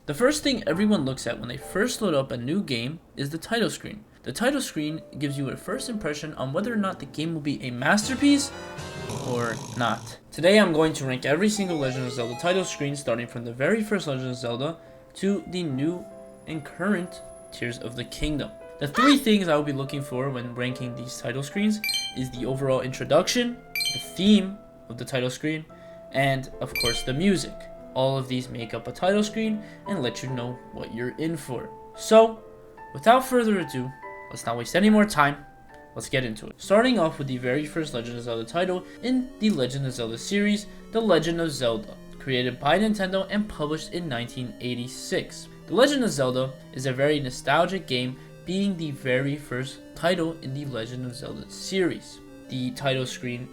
The first thing everyone looks at when they first load up a new game is the title screen. The title screen gives you a first impression on whether or not the game will be a masterpiece or not. Today I'm going to rank every single Legend of Zelda title screen, starting from the very first Legend of Zelda to the new and current Tears of the Kingdom. The three things I will be looking for when ranking these title screens is the overall introduction, the theme of the title screen, and of course the music. All of these make up a title screen and let you know what you're in for. So, without further ado, let's not waste any more time. Let's get into it. Starting off with the very first Legend of Zelda title in the Legend of Zelda series, The Legend of Zelda, created by Nintendo and published in 1986. The Legend of Zelda is a very nostalgic game, being the very first title in the Legend of Zelda series. The title screen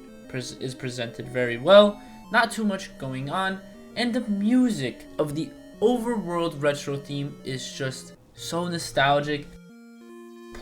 is presented very well, not too much going on, and the music of the overworld retro theme is just so nostalgic.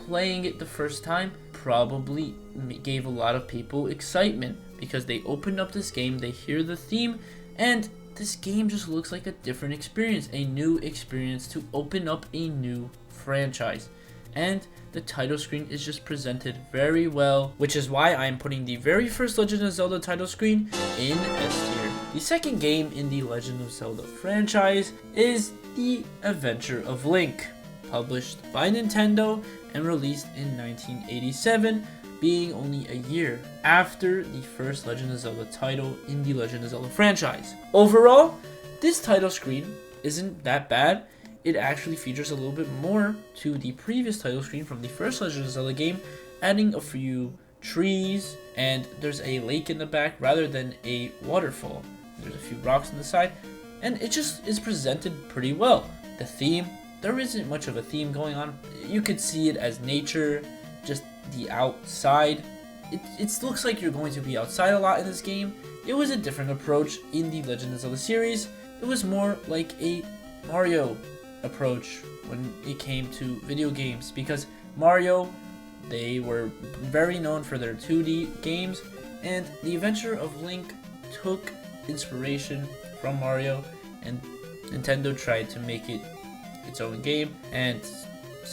Playing it the first time probably gave a lot of people excitement because they opened up this game, they hear the theme, and this game just looks like a different experience, a new experience to open up a new franchise. And the title screen is just presented very well, which is why I'm putting the very first Legend of Zelda title screen in S tier. The second game in the Legend of Zelda franchise is The Adventure of Link, published by Nintendo and released in 1987, being only a year after the first Legend of Zelda title in the Legend of Zelda franchise. Overall, this title screen isn't that bad. It actually features a little bit more to the previous title screen from the first Legend of Zelda game, adding a few trees, and there's a lake in the back rather than a waterfall. There's a few rocks on the side, and it just is presented pretty well. The theme, there isn't much of a theme going on. You could see it as nature, just the outside. It looks like you're going to be outside a lot in this game. It was a different approach in the Legend of Zelda series. It was more like a Mario approach when it came to video games, because Mario, they were very known for their 2D games, and The Adventure of Link took inspiration from Mario, and Nintendo tried to make it its own game, and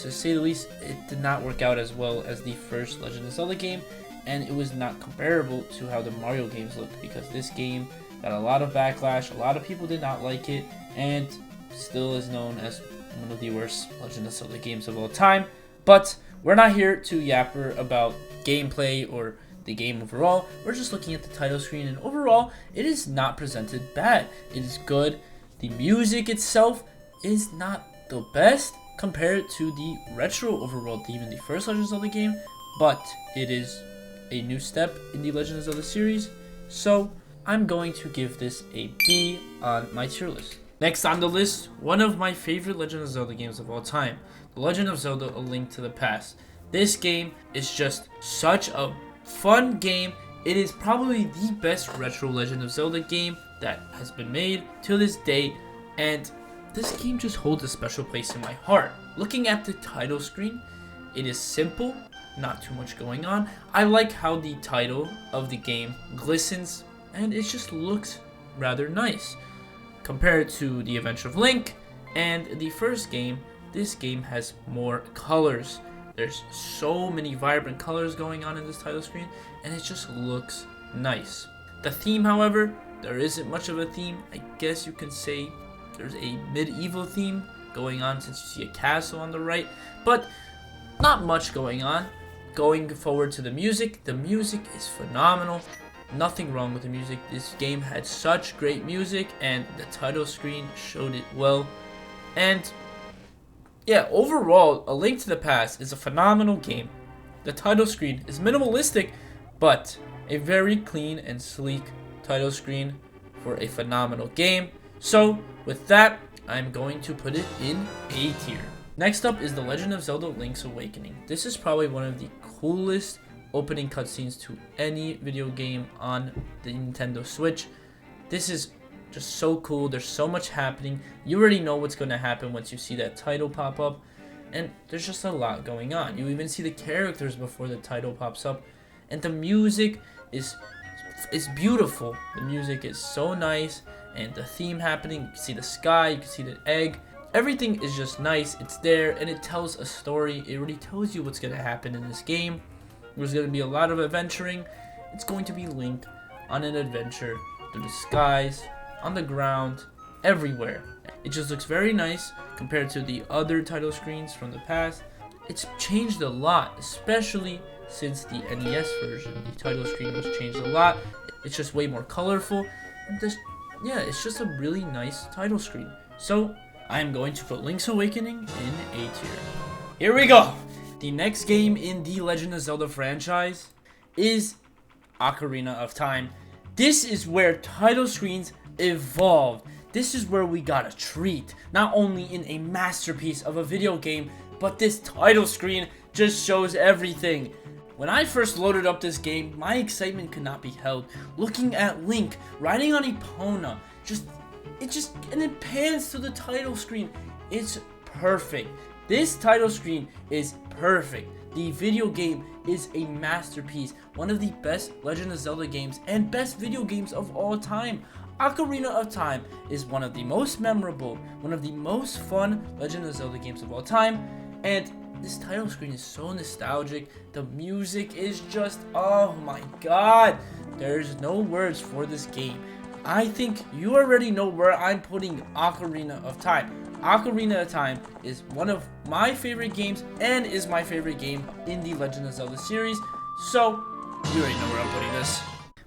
to say the least, it did not work out as well as the first Legend of Zelda game, and it was not comparable to how the Mario games looked, because this game got a lot of backlash, a lot of people did not like it, and still is known as one of the worst Legend of Zelda games of all time. But we're not here to yapper about gameplay or the game overall. We're just looking at the title screen, and overall it is not presented bad. It is good. The music itself is not the best compared to the retro overworld theme in the first Legend of Zelda game, but it is a new step in the Legend of Zelda series, so I'm going to give this a B on my tier list. Next on the list, one of my favorite Legend of Zelda games of all time, The Legend of Zelda: A Link to the Past. This game is just such a fun game. It is probably the best retro Legend of Zelda game that has been made to this day, and this game just holds a special place in my heart. Looking at the title screen, it is simple, not too much going on. I like how the title of the game glistens, and it just looks rather nice. Compared to The Adventure of Link and the first game, this game has more colors. There's so many vibrant colors going on in this title screen, and it just looks nice. The theme, however, there isn't much of a theme. I guess you can say there's a medieval theme going on since you see a castle on the right, but not much going on. Going forward to the music is phenomenal. Nothing wrong with the music. This game had such great music, and the title screen showed it well. And yeah, overall, A Link to the Past is a phenomenal game. The title screen is minimalistic, but a very clean and sleek title screen for a phenomenal game. So with that, I'm going to put it in A tier. Next up is The Legend of Zelda: Link's Awakening. This is probably one of the coolest opening cutscenes to any video game on the Nintendo Switch. This is just so cool. There's so much happening. You already know what's going to happen once you see that title pop up, and there's just a lot going on. You even see the characters before the title pops up, and the music is beautiful. The music is so nice, and the theme happening. You can see the sky, you can see the egg. Everything is just nice, it's there, and it tells a story. It already tells you what's going to happen in this game. There's going to be a lot of adventuring. It's going to be Link on an adventure through the skies, on the ground, everywhere. It just looks very nice compared to the other title screens from the past. It's changed a lot, especially since the NES version. The title screen was changed a lot. It's just way more colorful. And it's just a really nice title screen. So I'm going to put Link's Awakening in A tier. Here we go. The next game in the Legend of Zelda franchise is Ocarina of Time. This is where title screens evolved. This is where we got a treat. Not only in a masterpiece of a video game, but this title screen just shows everything. When I first loaded up this game, my excitement could not be held. Looking at Link riding on Epona, and it pans to the title screen. It's perfect. This title screen is perfect. The video game is a masterpiece. One of the best Legend of Zelda games and best video games of all time. Ocarina of Time is one of the most memorable, one of the most fun Legend of Zelda games of all time. And this title screen is so nostalgic. The music is just, oh my god. There's no words for this game. I think you already know where I'm putting Ocarina of Time. Ocarina of Time is one of my favorite games and is my favorite game in the Legend of Zelda series. So, you already know where I'm putting this.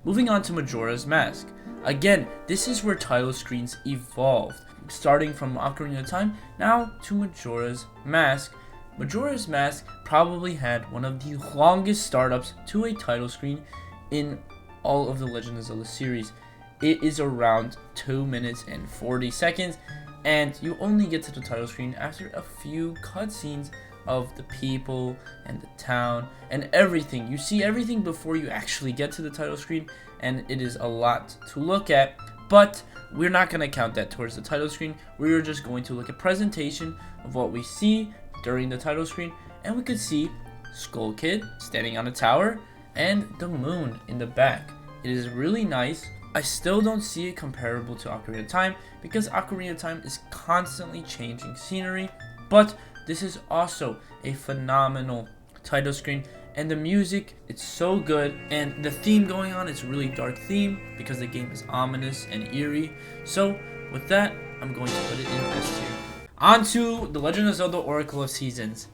Moving on to Majora's Mask. Again, this is where title screens evolved. Starting from Ocarina of Time, now to Majora's Mask. Majora's Mask probably had one of the longest startups to a title screen in all of the Legend of Zelda series. It is around 2 minutes and 40 seconds, and you only get to the title screen after a few cutscenes of the people and the town and everything. You see everything before you actually get to the title screen, and it is a lot to look at, but we're not going to count that towards the title screen. We're just going to look at presentation of what we see during the title screen, and we could see Skull Kid standing on a tower and the moon in the back. It is really nice. I still don't see it comparable to Ocarina of Time because Ocarina of Time is constantly changing scenery, but this is also a phenomenal title screen, and the music, it's so good, and the theme going on, it's a really dark theme because the game is ominous and eerie. So with that, I'm going to put it in S tier. On to The Legend of Zelda Oracle of Seasons.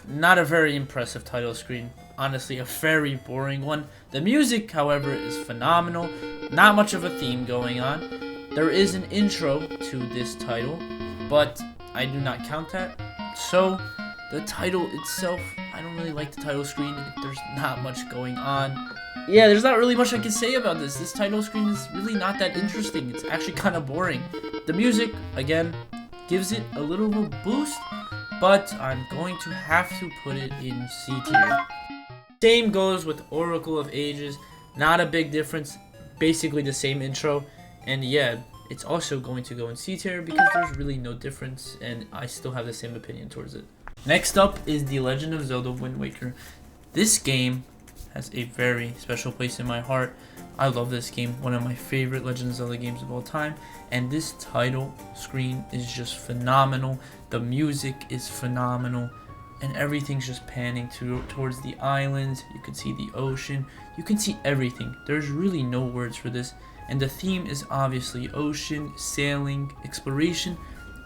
Not a very impressive title screen. Honestly, a very boring one. The music, however, is phenomenal. Not much of a theme going on. There is an intro to this title, but I do not count that. So, the title itself, I don't really like the title screen. There's not much going on. Yeah, there's not really much I can say about this. This title screen is really not that interesting. It's actually kind of boring. The music, again, gives it a little of a boost, but I'm going to have to put it in C tier. Same goes with Oracle of Ages. Not a big difference. Basically the same intro. And yeah, it's also going to go in C tier because there's really no difference, and I still have the same opinion towards it. Next up is The Legend of Zelda Wind Waker. This game has a very special place in my heart. I love this game, one of my favorite Legend of Zelda games of all time, and this title screen is just phenomenal. The music is phenomenal, and everything's just panning towards the islands. You can see the ocean, you can see everything. There's really no words for this, and the theme is obviously ocean, sailing, exploration.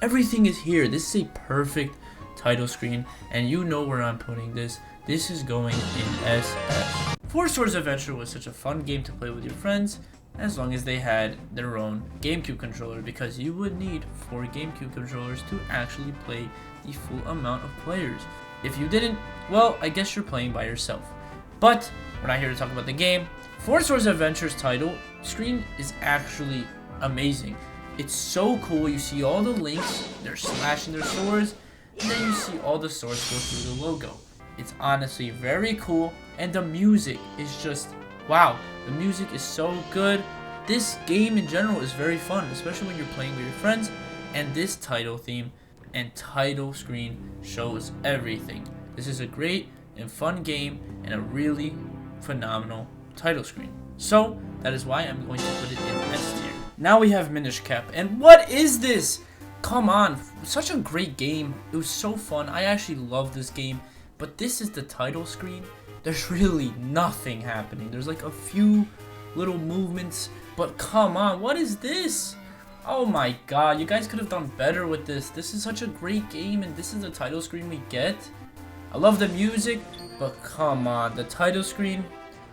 Everything is here. This is a perfect title screen, and you know where I'm putting this. This is going in SS. Four Swords Adventure was such a fun game to play with your friends, as long as they had their own GameCube controller, because you would need 4 GameCube controllers to actually play the full amount of players. If you didn't, well, I guess you're playing by yourself. But we're not here to talk about the game. Four Swords Adventure's title screen is actually amazing. It's so cool. You see all the links, they're slashing their swords, and then you see all the swords go through the logo. It's honestly very cool, and the music is just wow. The music is so good. This game in general is very fun, especially when you're playing with your friends, and this title theme and title screen shows everything. This is a great and fun game and a really phenomenal title screen. So that is why I'm going to put it in S tier. Now we have Minish Cap, and what is this? come on, such a great game. It was so fun. I actually love this game. But this is the title screen. There's really nothing happening. There's like a few little movements, but come on, what is this? Oh my god, you guys could have done better with this. This is such a great game, and this is the title screen we get. I love the music, but come on, the title screen.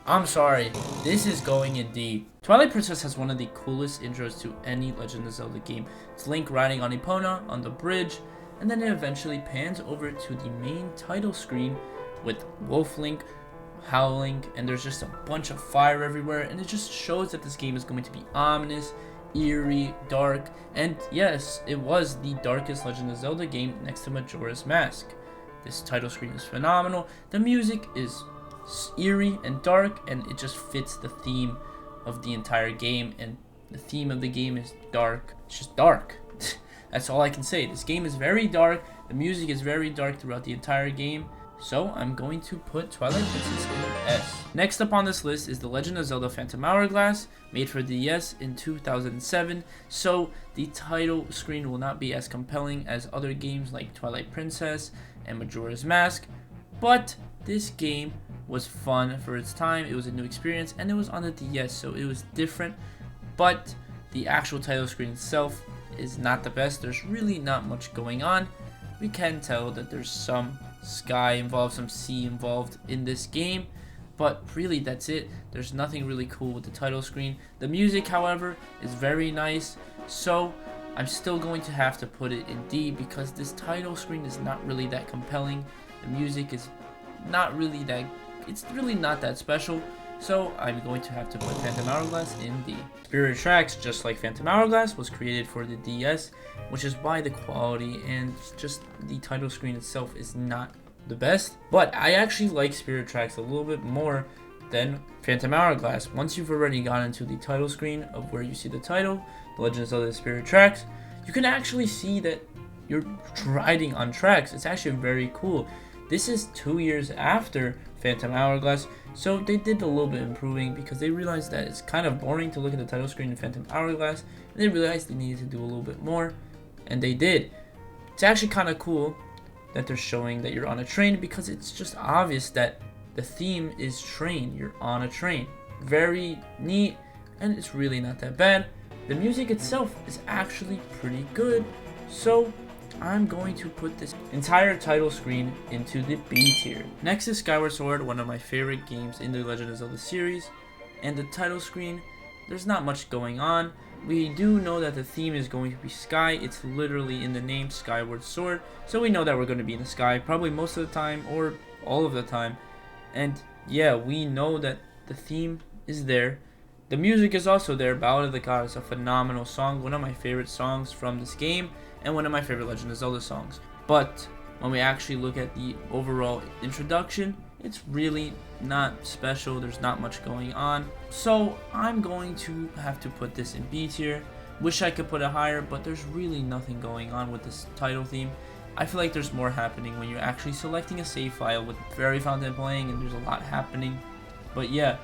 I'm sorry, this is going in deep. Twilight Princess has one of the coolest intros to any Legend of Zelda game. It's Link riding on Epona on the bridge, and then it eventually pans over to the main title screen with Wolf Link howling, and there's just a bunch of fire everywhere, and it just shows that this game is going to be ominous, eerie, dark, and yes, it was the darkest Legend of Zelda game next to Majora's Mask. This title screen is phenomenal. The music is eerie and dark, and it just fits the theme of the entire game, and the theme of the game is dark. It's just dark. That's all I can say. This game is very dark. The music is very dark throughout the entire game. So I'm going to put Twilight Princess in S. Next up on this list is The Legend of Zelda Phantom Hourglass, made for DS in 2007. So the title screen will not be as compelling as other games like Twilight Princess and Majora's Mask. But this game was fun for its time. It was a new experience, and it was on the DS, so it was different. But the actual title screen itself is not the best. There's really not much going on. We can tell that there's some sky involved, some sea involved in this game, but really that's it. There's nothing really cool with the title screen. The music, however, is very nice, so I'm still going to have to put it in D because this title screen is not really that compelling. The music is not really that, it's really not that special, so I'm going to have to put Phantom Hourglass in D. Spirit Tracks, just like Phantom Hourglass, was created for the DS, which is why the quality and just the title screen itself is not the best. But I actually like Spirit Tracks a little bit more than Phantom Hourglass. Once you've already gotten into the title screen of where you see the title, The Legend of Zelda Spirit Tracks, you can actually see that you're riding on tracks. It's actually very cool. This is 2 years after Phantom Hourglass, so they did a little bit improving because they realized that it's kind of boring to look at the title screen in Phantom Hourglass, and they realized they needed to do a little bit more, and they did. It's actually kind of cool that they're showing that you're on a train because it's just obvious that the theme is train. You're on a train. Very neat, and it's really not that bad. The music itself is actually pretty good, so I'm going to put this entire title screen into the B tier. Next is Skyward Sword, one of my favorite games in the Legend of Zelda series, and the title screen, there's not much going on. We do know that the theme is going to be sky. It's literally in the name, Skyward Sword, so we know that we're going to be in the sky probably most of the time or all of the time. And yeah, we know that the theme is there. The music is also there. Ballad of the Goddess, a phenomenal song, one of my favorite songs from this game, and one of my favorite Legend of Zelda songs. But when we actually look at the overall introduction, it's really not special. There's not much going on. So I'm going to have to put this in B tier. Wish I could put it higher, but there's really nothing going on with this title theme. I feel like there's more happening when you're actually selecting a save file with Fairy Fountain playing, and there's a lot happening. But yeah,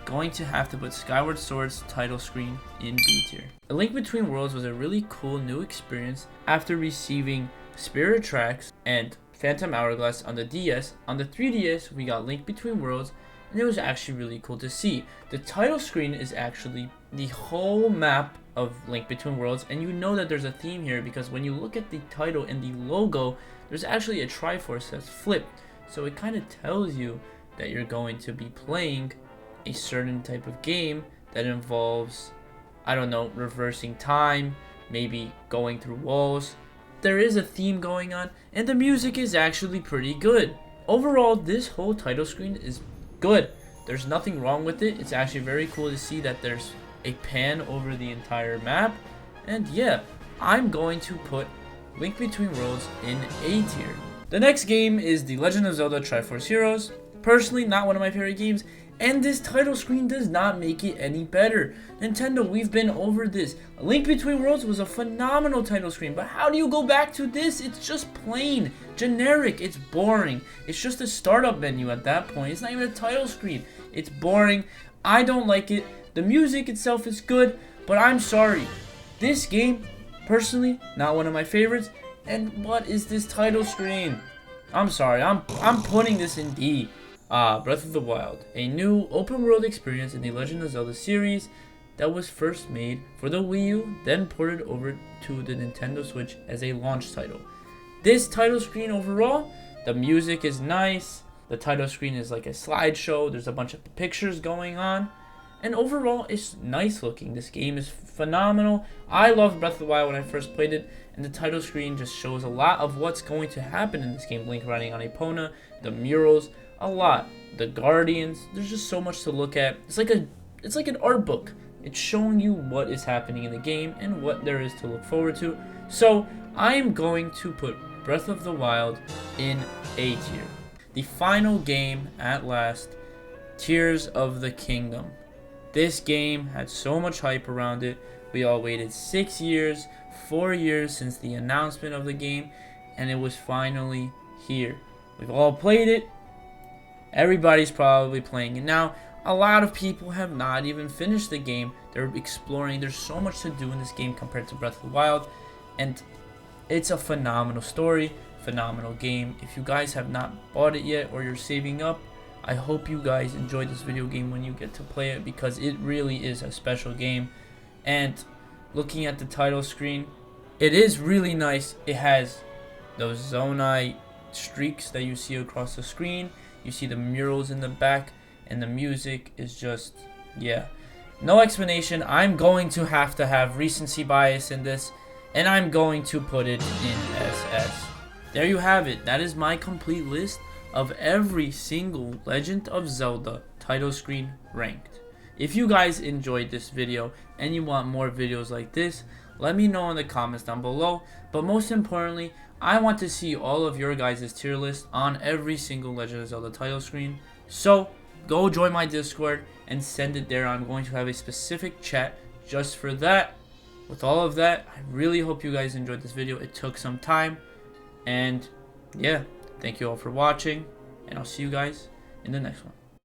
going to have to put Skyward Sword's title screen in B tier. A Link Between Worlds was a really cool new experience after receiving Spirit Tracks and Phantom Hourglass on the DS. On the 3DS, we got Link Between Worlds, and it was actually really cool to see. The title screen is actually the whole map of Link Between Worlds, and you know that there's a theme here because when you look at the title and the logo, there's actually a Triforce that's flipped. So it kind of tells you that you're going to be playing a certain type of game that involves, I don't know, reversing time, maybe going through walls. There is a theme going on, and the music is actually pretty good. Overall, this whole title screen is good. There's nothing wrong with it. It's actually very cool to see that there's a pan over the entire map. And yeah, I'm going to put Link Between Worlds in A tier. The next game is The Legend of Zelda Triforce Heroes. Personally, not one of my favorite games, and this title screen does not make it any better. Nintendo, we've been over this. A Link Between Worlds was a phenomenal title screen, but how do you go back to this? It's just plain, generic, it's boring. It's just a startup menu at that point. It's not even a title screen. It's boring. I don't like it. The music itself is good, but I'm sorry. This game personally not one of my favorites. And what is this title screen? I'm sorry, I'm putting this in D. Breath of the Wild, a new open world experience in the Legend of Zelda series that was first made for the Wii U, then ported over to the Nintendo Switch as a launch title. This title screen overall, the music is nice. The title screen is like a slideshow. There's a bunch of pictures going on. And overall, it's nice looking. This game is phenomenal. I loved Breath of the Wild when I first played it. And the title screen just shows a lot of what's going to happen in this game. Link riding on Epona, the murals, a lot. The Guardians. There's just so much to look at. It's like an art book. It's showing you what is happening in the game and what there is to look forward to. So, I am going to put Breath of the Wild in A tier. The final game at last, Tears of the Kingdom. This game had so much hype around it. We all waited 6 years, 4 years since the announcement of the game, and it was finally here. We've all played it. Everybody's probably playing it now. A lot of people have not even finished the game. They're exploring. There's so much to do in this game compared to Breath of the Wild, and it's a phenomenal story, phenomenal game. If you guys have not bought it yet or you're saving up, I hope you guys enjoy this video game when you get to play it, because it really is a special game. And looking at the title screen, it is really nice. It has those Zonai streaks that you see across the screen. You see the murals in the back, and the music is just, yeah. No explanation. I'm going to have recency bias in this, and I'm going to put it in SS. There you have it. That is my complete list of every single Legend of Zelda title screen ranked. If you guys enjoyed this video and you want more videos like this, let me know in the comments down below. But most importantly, I want to see all of your guys' tier list on every single Legend of Zelda title screen. So go join my Discord and send it there. I'm going to have a specific chat just for that. With all of that, I really hope you guys enjoyed this video. It took some time, and yeah, thank you all for watching, and I'll see you guys in the next one.